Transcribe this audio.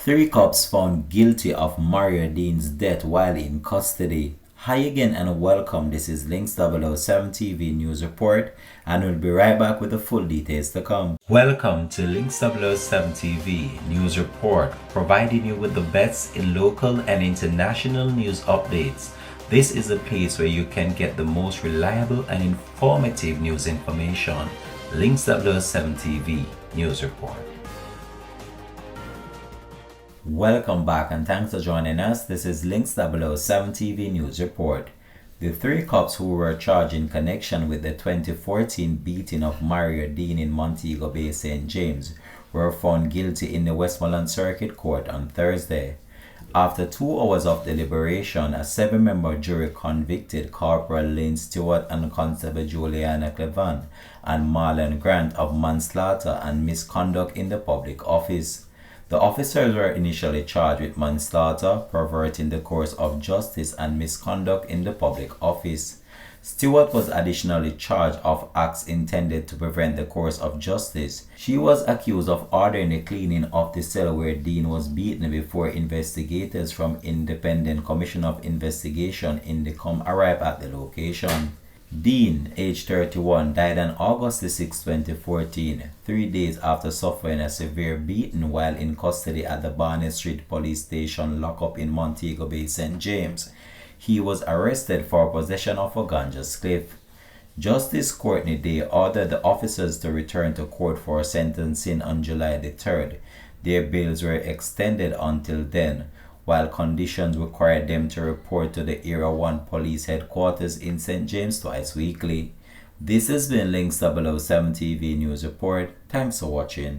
Three cops found guilty of Mario Deane's death while in custody. Hi again and welcome. This is Links 007 TV News Report, and we'll be right back with the full details to come. Welcome to Links 007 TV News Report, providing you with the best in local and international news updates. This is a place where you can get the most reliable and informative news information. Links 007 TV News Report. Welcome back and thanks for joining us. This is Links 007 TV News Report. The three cops who were charged in connection with the 2014 beating of Mario Deane in Montego Bay, St. James, were found guilty in the Westmoreland Circuit Court on Thursday. After 2 hours of deliberation, a 7-member jury convicted Corporal Lynn Stewart and Constable Juliana Clevan and Marlon Grant of manslaughter and misconduct in the public office. The officers were initially charged with manslaughter, perverting the course of justice, and misconduct in the public office. Stewart was additionally charged of acts intended to prevent the course of justice. She was accused of ordering the cleaning of the cell where Deane was beaten before investigators from Independent Commission of Investigation arrived at the location. Deane, age 31, died on August 6, 2014, 3 days after suffering a severe beating while in custody at the Barnett Street Police Station Lockup in Montego Bay, St. James. He was arrested for possession of a ganja spliff. Justice Courtney Day ordered the officers to return to court for sentencing on July the 3rd. Their bails were extended until then, while conditions required them to report to the Area 1 Police Headquarters in St. James twice weekly. This has been Links 007 TV News Report. Thanks for watching.